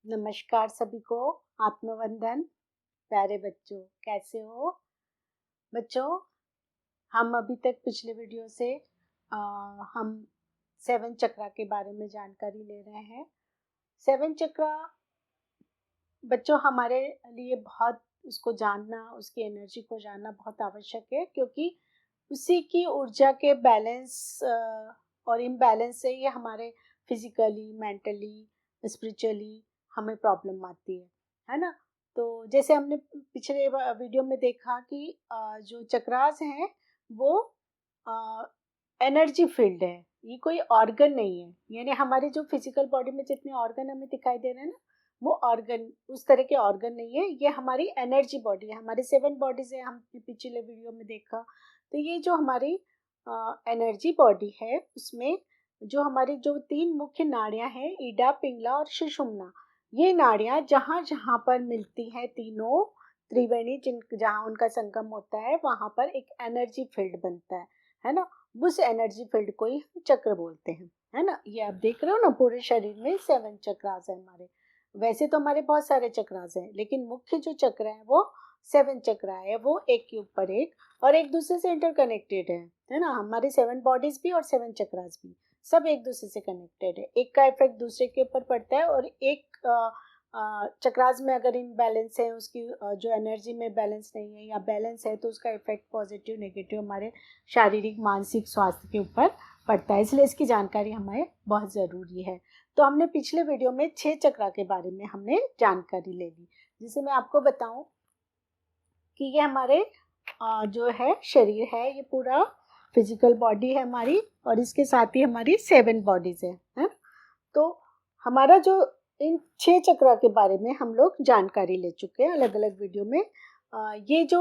नमस्कार सभी को। आत्मवंदन। प्यारे बच्चों, कैसे हो बच्चों? हम अभी तक पिछले वीडियो से हम 7 चक्रा के बारे में जानकारी ले रहे हैं। 7 चक्रा बच्चों हमारे लिए बहुत, उसको जानना, उसकी एनर्जी को जानना बहुत आवश्यक है, क्योंकि उसी की ऊर्जा के बैलेंस और इम्बैलेंस से ये हमारे फिजिकली, मेंटली, स्पिरिचुअली हमें प्रॉब्लम आती है ना। तो जैसे हमने पिछले वीडियो में देखा कि जो चक्रास हैं वो एनर्जी फील्ड है, ये कोई ऑर्गन नहीं है। यानी हमारे जो फिजिकल बॉडी में जितने ऑर्गन हमें दिखाई दे रहे हैं ना, वो ऑर्गन उस तरह के ऑर्गन नहीं है, ये हमारी एनर्जी बॉडी है। हमारे 7 बॉडीज है, हमने पिछले वीडियो में देखा। तो ये जो हमारी एनर्जी बॉडी है, उसमें जो हमारी जो 3 मुख्य नाड़ियां हैं, ईडा, पिंगला और सुषुम्ना, ये नाड़ियां जहां जहां पर मिलती हैं, तीनों त्रिवेणी जहां उनका संगम होता है, वहां पर एक एनर्जी फील्ड बनता है ना। उस एनर्जी फील्ड को ही हम चक्र बोलते हैं, है ना। ये आप देख रहे हो ना, पूरे शरीर में 7 चक्रास है हमारे। वैसे तो हमारे बहुत सारे चक्रास हैं, लेकिन मुख्य जो चक्र है वो 7 चक्र है। वो एक के ऊपर एक और एक दूसरे से इंटरकनेक्टेड है ना। हमारी 7 बॉडीज भी और 7 चक्रास भी सब एक दूसरे से कनेक्टेड है। एक का इफेक्ट दूसरे के ऊपर पड़ता है, और एक चक्रास में अगर इनबैलेंस है, उसकी जो एनर्जी में बैलेंस नहीं है या बैलेंस है, तो उसका इफेक्ट पॉजिटिव नेगेटिव हमारे शारीरिक मानसिक स्वास्थ्य के ऊपर पड़ता है। इसलिए इसकी जानकारी हमें बहुत ज़रूरी है। तो हमने पिछले वीडियो में 6 चक्रा के बारे में हमने जानकारी ले ली, जिसे मैं आपको बताऊं कि ये हमारे जो है शरीर है, ये पूरा फिजिकल बॉडी है हमारी, और इसके साथ ही हमारी 7 बॉडीज है। तो हमारा जो इन 6 चक्रा के बारे में हम लोग जानकारी ले चुके हैं अलग अलग वीडियो में। ये जो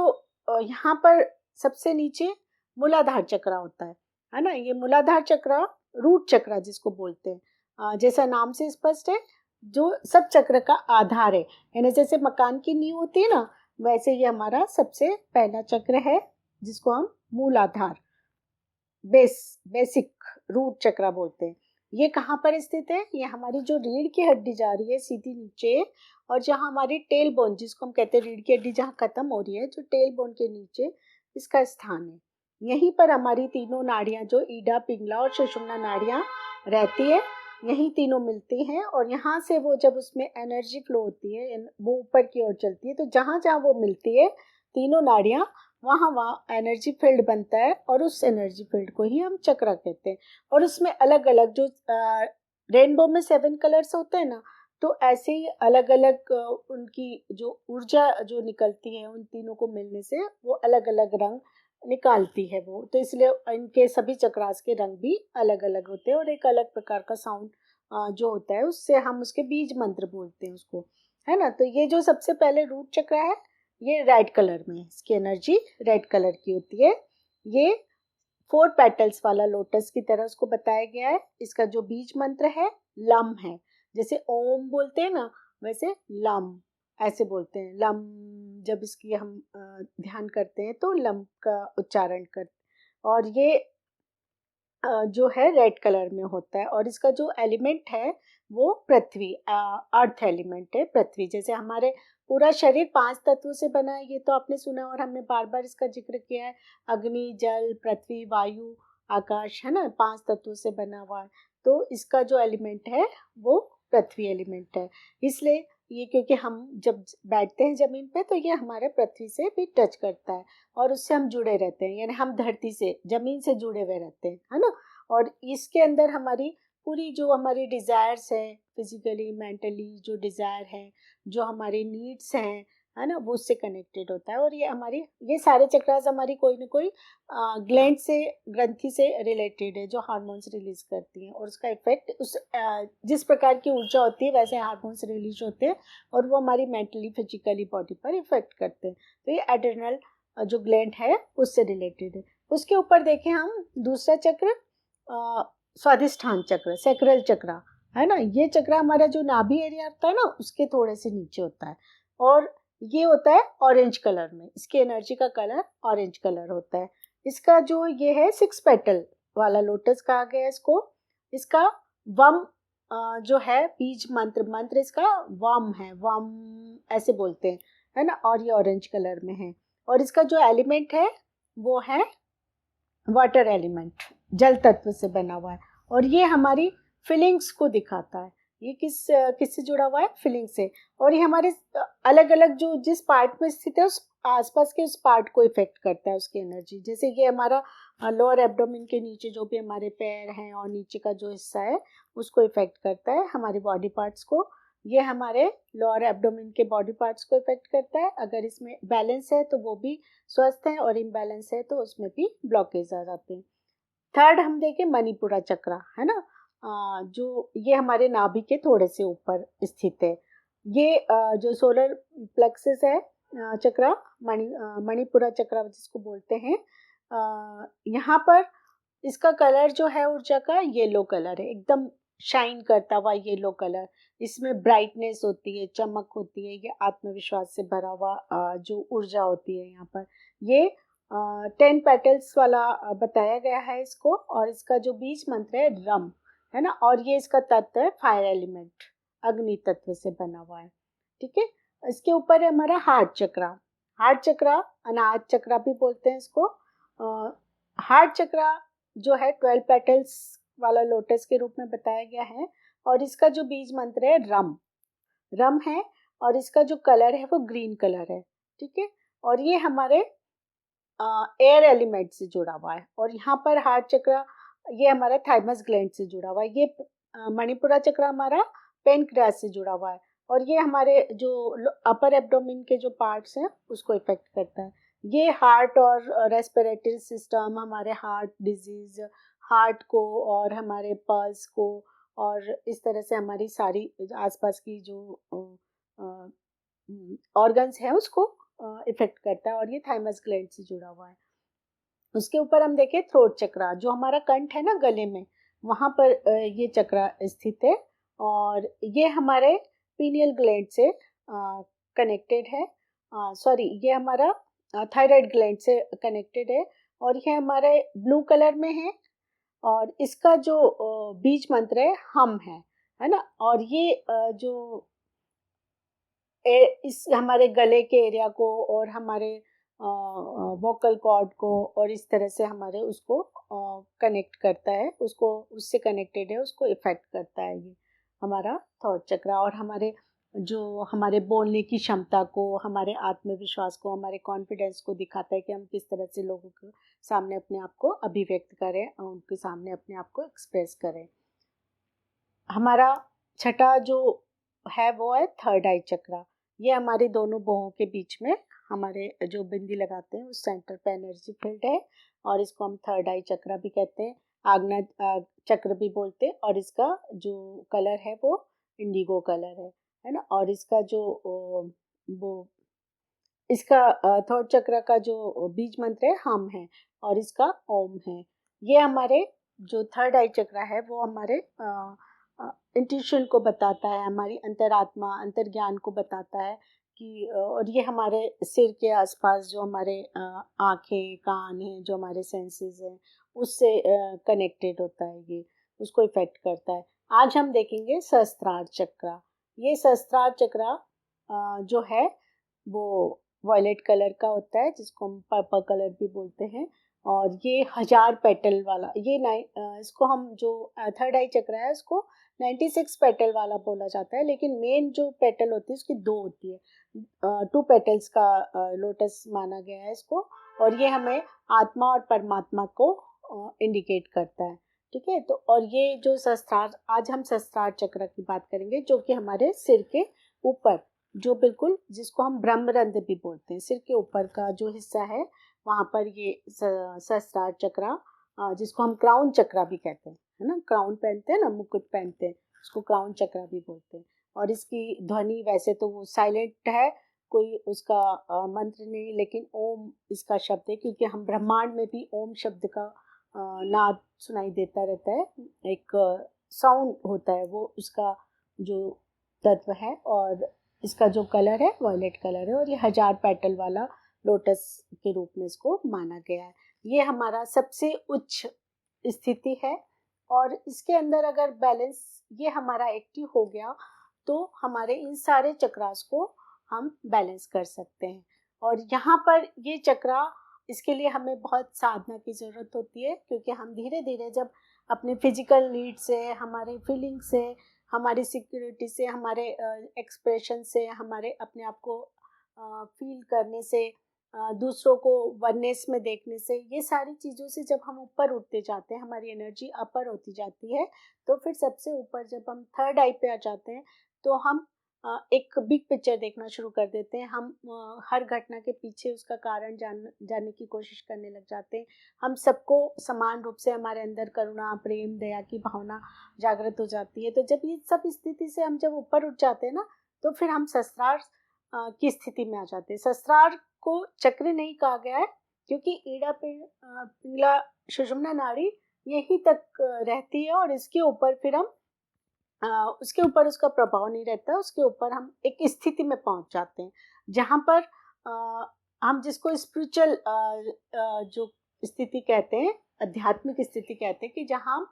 यहाँ पर सबसे नीचे मूलाधार चक्रा होता है ना। ये मूलाधार चक्रा, रूट चक्रा जिसको बोलते हैं, जैसा नाम से स्पष्ट है, जो सब चक्र का आधार है। यानी जैसे मकान की नींव होती है ना, वैसे ये हमारा सबसे पहला चक्र है, जिसको हम मूलाधार, बेसिक रूट चक्रा बोलते हैं। ये कहाँ पर स्थित है? ये हमारी जो रीढ़ की हड्डी जा रही है सीधी नीचे, और जहाँ हमारी टेल बोन, जिसको हम कहते हैं रीढ़ की हड्डी जहाँ खत्म हो रही है, जो टेल बोन के नीचे इसका स्थान है। यहीं पर हमारी तीनों नाड़ियाँ, जो ईडा, पिंगला और सुषुम्ना नाड़ियाँ रहती है, यही तीनों मिलती हैं, और यहाँ से वो जब उसमें एनर्जी फ्लो होती है, वो ऊपर की ओर चलती है। तो जहाँ जहाँ वो मिलती है तीनों नाड़ियाँ, वहाँ एनर्जी फील्ड बनता है, और उस एनर्जी फील्ड को ही हम चक्रा कहते हैं। और उसमें अलग अलग, जो रेनबो में 7 कलर्स होते हैं ना, तो ऐसे ही अलग अलग उनकी जो ऊर्जा जो निकलती है, उन तीनों को मिलने से वो अलग अलग रंग निकालती है वो। तो इसलिए इनके सभी चक्रास के रंग भी अलग अलग होते हैं, और एक अलग प्रकार का साउंड जो होता है, उससे हम उसके बीज मंत्र बोलते हैं उसको, है ना। तो ये जो सबसे पहले रूट चक्र है, ये रेड कलर में, इसकी एनर्जी रेड कलर की होती है। ये 4 पेटल्स वाला लोटस की तरह उसको बताया गया है। इसका जो बीज मंत्र है लम है। जैसे ओम बोलते हैं ना, वैसे लम ऐसे बोलते हैं। लम, जब इसकी हम ध्यान करते हैं तो लम का उच्चारण करते, और ये जो है रेड कलर में होता है। और इसका जो एलिमेंट है वो पृथ्वी, अर्थ एलिमेंट है, पृथ्वी। जैसे हमारे पूरा शरीर 5 तत्वों से बना है, ये तो आपने सुना, और हमने बार बार इसका जिक्र किया है। अग्नि, जल, पृथ्वी, वायु, आकाश, है ना, 5 तत्वों से बना हुआ है। तो इसका जो एलिमेंट है वो पृथ्वी एलिमेंट है। इसलिए ये, क्योंकि हम जब बैठते हैं जमीन पे, तो ये हमारे पृथ्वी से भी टच करता है, और उससे हम जुड़े रहते हैं। यानी हम धरती से, जमीन से जुड़े हुए रहते हैं, है ना। और इसके अंदर हमारी पूरी जो हमारी डिज़ायर्स हैं, फिजिकली, मेंटली जो डिज़ायर है, जो हमारी नीड्स हैं, है ना, वो उससे कनेक्टेड होता है। और ये हमारी, ये सारे चक्रास हमारी कोई ना कोई ग्लैंड से, ग्रंथि से रिलेटेड है, जो हार्मोन्स रिलीज करती हैं, और उसका इफेक्ट उस जिस प्रकार की ऊर्जा होती है, वैसे हार्मोन्स रिलीज होते हैं, और वो हमारी मेंटली, फिजिकली बॉडी पर इफेक्ट करते हैं। तो ये एड्रेनल जो ग्लैंड है उससे रिलेटेड है। उसके ऊपर देखें हम दूसरा चक्र, स्वादिष्ठान चक्र, सैक्रल चक्र, है ना। ये चक्र हमारा जो नाभि एरिया होता है ना, उसके थोड़े से नीचे होता है, और ये होता है ऑरेंज कलर में। इसकी एनर्जी का कलर ऑरेंज कलर होता है। इसका जो ये है 6 पेटल वाला लोटस कहा गया इसको। इसका वम जो है बीज मंत्र, मंत्र इसका वाम है, वाम ऐसे बोलते हैं, है ना। और ये ऑरेंज कलर में है और इसका जो एलिमेंट है वो है वाटर एलिमेंट, जल तत्व से बना हुआ है। और ये हमारी फीलिंग्स को दिखाता है। ये किससे जुड़ा हुआ है? फीलिंग से। और ये हमारे अलग अलग जो जिस पार्ट में स्थित है उस आसपास के उस पार्ट को इफेक्ट करता है, उसकी एनर्जी। जैसे ये हमारा लोअर एब्डोमेन के नीचे जो भी हमारे पैर हैं और नीचे का जो हिस्सा है उसको इफेक्ट करता है, हमारे बॉडी पार्ट्स को। ये हमारे लोअर एब्डोमेन के बॉडी पार्ट्स को इफेक्ट करता है। अगर इसमें बैलेंस है तो वो भी स्वस्थ है, और इम्बैलेंस है तो उसमें भी ब्लॉकेज आ जाते हैं। थर्ड हम देखें मणिपुरा चक्रा, है ना, जो ये हमारे नाभि के थोड़े से ऊपर स्थित है। ये जो सोलर प्लेक्सस है चक्रा, मणिपुरा चक्रा जिसको बोलते हैं, यहाँ पर इसका कलर जो है ऊर्जा का येलो कलर है, एकदम शाइन करता हुआ येलो कलर। इसमें ब्राइटनेस होती है, चमक होती है, ये आत्मविश्वास से भरा हुआ जो ऊर्जा होती है। यहाँ पर ये 10 पेटल्स वाला बताया गया है इसको। और इसका जो बीज मंत्र है रम, है ना। और ये इसका तत्व है फायर एलिमेंट, अग्नि तत्व से बना हुआ है। ठीक है। इसके ऊपर है हमारा हार्ट चक्रा। हार्ट चक्रा, अनाहत चक्रा भी बोलते हैं इसको। हार्ट चक्रा जो है 12 पेटल्स वाला लोटस के रूप में बताया गया है। और इसका जो बीज मंत्र है रम, रम है। और इसका जो कलर है वो ग्रीन कलर है। ठीक है। और ये हमारे एयर एलिमेंट से जुड़ा हुआ है। और यहाँ पर हार्ट चक्र ये हमारा थाइमस ग्लैंड से जुड़ा हुआ है। ये मणिपुरा चक्र हमारा पेनक्रियास से जुड़ा हुआ है। और ये हमारे जो अपर एब्डोमेन के जो पार्ट्स हैं उसको इफेक्ट करता है। ये हार्ट और रेस्पिरेटरी सिस्टम, हमारे हार्ट डिजीज, हार्ट को और हमारे पल्स को और इस तरह से हमारी सारी आसपास की जो ऑर्गन्स हैं उसको इफेक्ट करता है। और ये थाइमस ग्लैंड से जुड़ा हुआ है। उसके ऊपर हम देखें थ्रोट चक्रा, जो हमारा कंठ है ना गले में, वहाँ पर ये चक्रा स्थित है। और ये हमारे पीनियल ग्लैंड से कनेक्टेड है। सॉरी, ये हमारा थायराइड ग्लैंड से कनेक्टेड है। और ये हमारे ब्लू कलर में है। और इसका जो बीज मंत्र है हम है ना। और ये जो इस हमारे गले के एरिया को और हमारे वोकल कॉर्ड को और इस तरह से हमारे उसको कनेक्ट करता है, उसको उससे कनेक्टेड है, उसको इफेक्ट करता है ये हमारा थॉट चक्रा। और हमारे जो हमारे बोलने की क्षमता को, हमारे आत्मविश्वास को, हमारे कॉन्फिडेंस को दिखाता है कि हम किस तरह से लोगों के सामने अपने आप को अभिव्यक्त करें और उनके सामने अपने आप को एक्सप्रेस करें। हमारा छठा जो है वो है थर्ड आई चक्रा। ये हमारे दोनों भुवों के बीच में हमारे जो बिंदी लगाते हैं उस सेंटर पे एनर्जी फील्ड है। और इसको हम थर्ड आई चक्रा भी कहते हैं, आग्ना चक्र भी बोलते हैं। और इसका जो कलर है वो इंडिगो कलर है ना। और इसका जो वो इसका थर्ड चक्र का जो बीज मंत्र है हम है और इसका ओम है। ये हमारे जो थर्ड आई चक्र है वो हमारे इंट्यूशन को बताता है, हमारी अंतरात्मा अंतर्ज्ञान को बताता है कि और ये हमारे सिर के आसपास जो हमारे आँखें कान हैं, जो हमारे सेंसेस हैं उससे कनेक्टेड होता है, ये उसको इफेक्ट करता है। आज हम देखेंगे सहस्त्रार चक्र। ये सहस्त्रार चक्र जो है वो वॉयलेट कलर का होता है, जिसको हम पर्पल कलर भी बोलते हैं। और ये 1000 पेटल वाला, ये इसको हम जो थर्ड आई चक्र है उसको 96 पेटल वाला बोला जाता है। लेकिन मेन जो पेटल होती है उसकी 2 होती है, 2 पेटल्स का लोटस माना गया है इसको। और ये हमें आत्मा और परमात्मा को इंडिकेट करता है। ठीक है। तो और ये जो सहस्त्रार, आज हम सहस्त्रार चक्र की बात करेंगे, जो कि हमारे सिर के ऊपर, जो बिल्कुल जिसको हम ब्रह्मरंध्र भी बोलते हैं, सिर के ऊपर का जो हिस्सा है वहाँ पर ये सहस्त्रार चक्र, जिसको हम क्राउन चक्र भी कहते हैं, है ना। क्राउन पहनते हैं ना, मुकुट पहनते हैं, उसको क्राउन चक्र भी बोलते हैं। और इसकी ध्वनि वैसे तो वो साइलेंट है, कोई उसका मंत्र नहीं, लेकिन ओम इसका शब्द है, क्योंकि हम ब्रह्मांड में भी ओम शब्द का नाद सुनाई देता रहता है, एक साउंड होता है वो उसका जो तत्व है। और इसका जो कलर है वॉयलेट कलर है। और ये 1000 पेटल वाला लोटस के रूप में इसको माना गया है। ये हमारा सबसे उच्च स्थिति है। और इसके अंदर अगर बैलेंस ये हमारा एक्टिव हो गया तो हमारे इन सारे चक्रास को हम बैलेंस कर सकते हैं। और यहाँ पर ये चक्रा, इसके लिए हमें बहुत साधना की ज़रूरत होती है, क्योंकि हम धीरे धीरे जब अपने फिजिकल नीड से, हमारे फीलिंग से, हमारी सिक्योरिटी से, हमारे एक्सप्रेशन से, हमारे अपने आप को फील करने से, दूसरों को वननेस में देखने से, ये सारी चीज़ों से जब हम ऊपर उठते जाते हैं, हमारी एनर्जी अपर होती जाती है, तो फिर सबसे ऊपर जब हम थर्ड आई पे आ जाते हैं तो हम एक बिग पिक्चर देखना शुरू कर देते हैं। हम हर घटना के पीछे उसका कारण जानने की कोशिश करने लग जाते हैं। हम सबको समान रूप से, हमारे अंदर करुणा, प्रेम, दया की भावना जागृत हो जाती है। तो जब ये सब स्थिति से हम जब ऊपर उठ जाते हैं ना, तो फिर हम सहस्त्रार की स्थिति में आ जाते हैं। सहस्त्रार को चक्र नहीं कहा गया है, क्योंकि ईड़ा पिंगला सुषुम्ना नाड़ी यहीं तक रहती है, और इसके ऊपर फिर हम उसके ऊपर उसका प्रभाव नहीं रहता। उसके ऊपर हम एक स्थिति में पहुंच जाते हैं जहां पर हम जिसको स्पिरिचुअल जो स्थिति कहते हैं, आध्यात्मिक स्थिति कहते हैं, कि जहां हम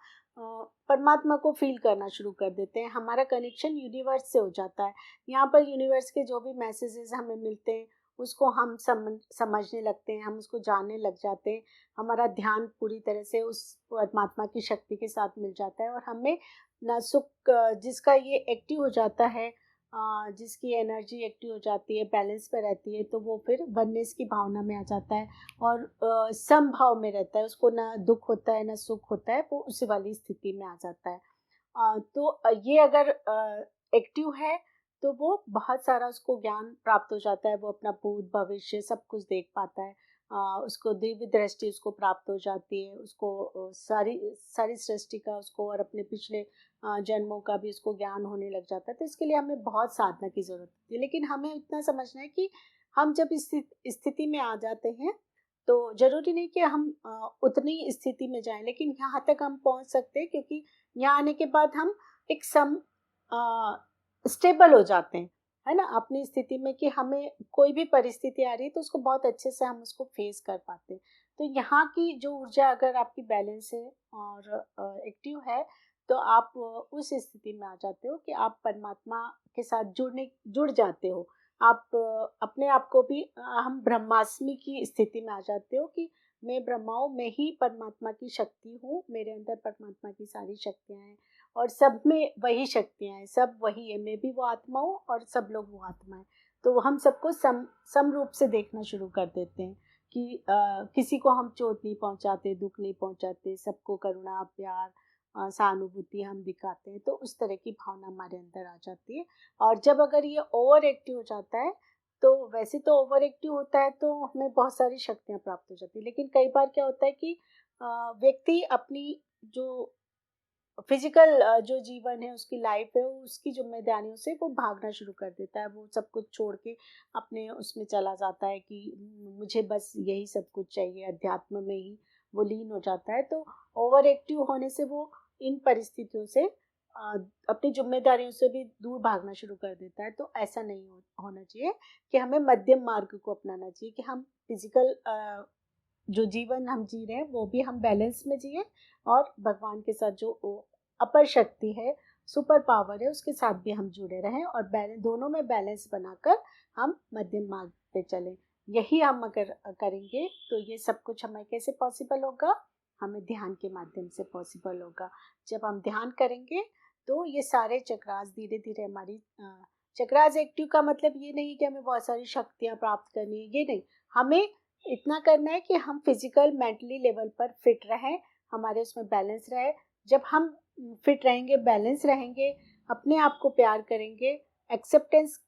परमात्मा को फील करना शुरू कर देते हैं। हमारा कनेक्शन यूनिवर्स से हो जाता है। यहाँ पर यूनिवर्स के जो भी मैसेजेस हमें मिलते हैं उसको हम समझने लगते हैं, हम उसको जानने लग जाते हैं। हमारा ध्यान पूरी तरह से उस परमात्मा की शक्ति के साथ मिल जाता है, और हमें ना सुख, जिसका ये एक्टिव हो जाता है, जिसकी एनर्जी एक्टिव हो जाती है, बैलेंस पे रहती है, तो वो फिर वननेस की भावना में आ जाता है और समभाव में रहता है। उसको ना दुख होता है ना सुख होता है, वो उसी वाली स्थिति में आ जाता है। तो ये अगर एक्टिव है तो वो बहुत सारा उसको ज्ञान प्राप्त हो जाता है। वो अपना भूत भविष्य सब कुछ देख पाता है। उसको दिव्य दृष्टि उसको प्राप्त हो जाती है। उसको सारी सारी सृष्टि का उसको, और अपने पिछले जन्मों का भी उसको ज्ञान होने लग जाता है। तो इसके लिए हमें बहुत साधना की ज़रूरत होती है। लेकिन हमें इतना समझना है कि हम जब इस स्थिति में आ जाते हैं तो ज़रूरी नहीं कि हम उतनी स्थिति में जाएं, लेकिन यहाँ तक हम पहुँच सकते हैं, क्योंकि यहाँ आने के बाद हम एक स्टेबल हो जाते हैं, है ना, अपनी स्थिति में, कि हमें कोई भी परिस्थिति आ रही है तो उसको बहुत अच्छे से हम उसको फेस कर पाते हैं। तो यहाँ की जो ऊर्जा अगर आपकी बैलेंस है और एक्टिव है, तो आप उस स्थिति में आ जाते हो कि आप परमात्मा के साथ जुड़ जाते हो। आप अपने आप को भी हम ब्रह्मास्मि की स्थिति में आ जाते हो कि मैं ब्रह्मा हूँ, मैं ही परमात्मा की शक्ति हूँ, मेरे अंदर परमात्मा की सारी शक्तियाँ हैं, और सब में वही शक्तियाँ हैं, सब वही है, मैं भी वो आत्मा हूँ और सब लोग वो आत्मा है। तो हम सबको सम रूप से देखना शुरू कर देते हैं कि किसी को हम चोट नहीं पहुँचाते, दुख नहीं पहुँचाते, सबको करुणा, प्यार, सहानुभूति हम दिखाते हैं। तो उस तरह की भावना हमारे अंदर आ जाती है। और जब अगर ये ओवर एक्टिव हो जाता है, तो वैसे तो ओवर एक्टिव होता है तो हमें बहुत सारी शक्तियाँ प्राप्त हो जाती है, लेकिन कई बार क्या होता है कि व्यक्ति अपनी जो फिजिकल जो जीवन है, उसकी लाइफ है, उसकी जिम्मेदारियों से वो भागना शुरू कर देता है। वो सब कुछ छोड़ के अपने उसमें चला जाता है कि मुझे बस यही सब कुछ चाहिए, अध्यात्म में ही वो लीन हो जाता है। तो ओवर एक्टिव होने से वो इन परिस्थितियों से अपनी जिम्मेदारियों से भी दूर भागना शुरू कर देता है। तो ऐसा नहीं होना चाहिए, कि हमें मध्यम मार्ग को अपनाना चाहिए, कि हम फिजिकल जो जीवन हम जी रहे हैं वो भी हम बैलेंस में जिए, और भगवान के साथ जो अपर शक्ति है, सुपर पावर है, उसके साथ भी हम जुड़े रहें, और बैलेंस, दोनों में बैलेंस बनाकर हम मध्यम मार्ग पे चलें। यही हम अगर करेंगे तो ये सब कुछ हमें कैसे पॉसिबल होगा? हमें ध्यान के माध्यम से पॉसिबल होगा। जब हम ध्यान करेंगे तो ये सारे चक्रास धीरे धीरे हमारी चक्रास एक्टिव का मतलब ये नहीं कि हमें बहुत सारी शक्तियाँ प्राप्त करनी है, ये नहीं। हमें इतना करना है कि हम फिजिकल मेंटली लेवल पर फिट रहें, हमारे उसमें बैलेंस रहे। जब हम फिट रहेंगे, बैलेंस रहेंगे, अपने आप को प्यार करेंगे, एक्सेप्टेंस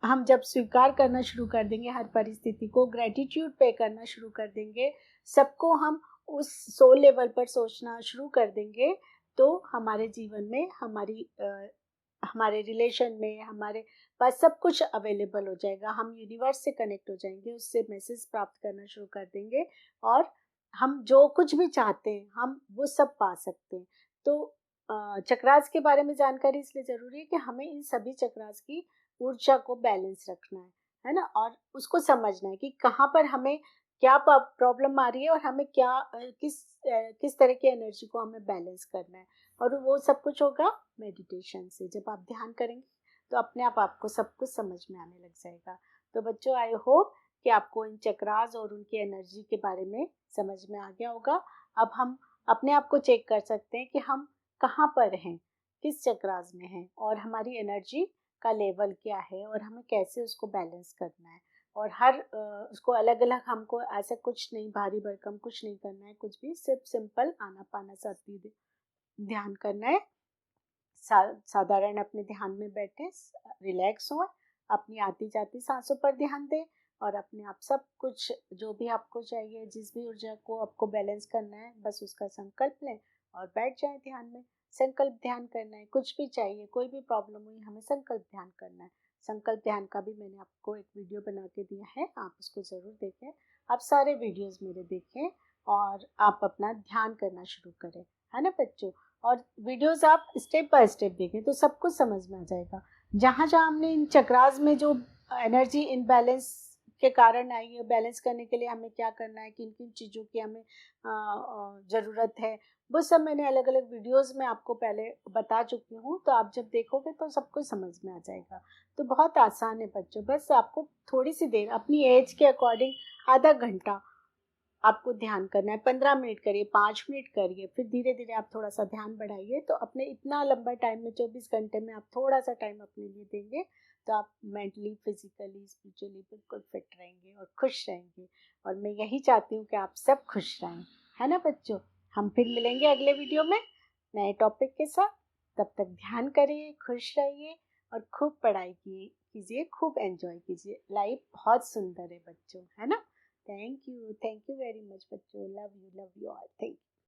हम जब स्वीकार करना शुरू कर देंगे, हर परिस्थिति को ग्रेटिट्यूड पे करना शुरू कर देंगे, सबको हम उस सोल लेवल पर सोचना शुरू कर देंगे, तो हमारे जीवन में, हमारे रिलेशन में, हमारे पास सब कुछ अवेलेबल हो जाएगा। हम यूनिवर्स से कनेक्ट हो जाएंगे, उससे मैसेज प्राप्त करना शुरू कर देंगे, और हम जो कुछ भी चाहते हैं हम वो सब पा सकते हैं। तो चक्रास के बारे में जानकारी इसलिए ज़रूरी है कि हमें इन सभी चक्रास की ऊर्जा को बैलेंस रखना है ना, और उसको समझना है कि कहाँ पर हमें क्या प्रॉब्लम आ रही है, और हमें क्या किस तरह की एनर्जी को हमें बैलेंस करना है। और वो सब कुछ होगा मेडिटेशन से। जब आप ध्यान करेंगे तो अपने आप आपको सब कुछ समझ में आने लग जाएगा। तो बच्चों, आई होप कि आपको इन चक्रास और उनकी एनर्जी के बारे में समझ में आ गया होगा। अब हम अपने आप को चेक कर सकते हैं कि हम कहाँ पर हैं, किस चक्रास में हैं, और हमारी एनर्जी का लेवल क्या है, और हमें कैसे उसको बैलेंस करना है। और हर उसको अलग अलग, हमको ऐसा कुछ नहीं भारी भरकम कुछ नहीं करना है, कुछ भी सिर्फ सिंपल आनापाना सती ध्यान करना है। साधारण अपने ध्यान में बैठे, रिलैक्स हो, अपनी आती जाती सांसों पर ध्यान दें, और अपने आप सब कुछ जो भी आपको चाहिए, जिस भी ऊर्जा को आपको बैलेंस करना है, बस उसका संकल्प लें और बैठ जाएं ध्यान में। संकल्प ध्यान करना है, कुछ भी चाहिए, कोई भी प्रॉब्लम हुई, हमें संकल्प ध्यान करना है। संकल्प ध्यान का भी मैंने आपको एक वीडियो बना के दिया है, आप उसको ज़रूर देखें। आप सारे वीडियोस मेरे देखें और आप अपना ध्यान करना शुरू करें, है ना बच्चों। और वीडियोस आप स्टेप बाय स्टेप देखें तो सब कुछ समझ में आ जाएगा। जहाँ जहाँ हमने इन चक्रास में जो एनर्जी इनबैलेंस के कारण आई है, बैलेंस करने के लिए हमें क्या करना है, किन किन चीज़ों की हमें ज़रूरत है, वो सब मैंने अलग अलग वीडियोस में आपको पहले बता चुकी हूँ। तो आप जब देखोगे तो सब कुछ समझ में आ जाएगा। तो बहुत आसान है बच्चों, बस आपको थोड़ी सी देर अपनी एज के अकॉर्डिंग आधा घंटा आपको ध्यान करना है। 15 मिनट करिए, 5 मिनट करिए, फिर धीरे धीरे आप थोड़ा सा ध्यान बढ़ाइए। तो अपने इतना लंबा टाइम में 24 घंटे में आप थोड़ा सा टाइम अपने लिए देंगे तो आप मेंटली, फिजिकली, स्पिरिचुअली बिल्कुल फिट रहेंगे और खुश रहेंगे। और मैं यही चाहती हूँ कि आप सब खुश रहें, है ना बच्चों। हम फिर मिलेंगे अगले वीडियो में नए टॉपिक के साथ। तब तक ध्यान करिए, खुश रहिए और खूब पढ़ाई कीजिए, खूब एंजॉय कीजिए। लाइफ बहुत सुंदर है बच्चों, है ना। Thank you very much, बच्चों। Love you all. Thank you.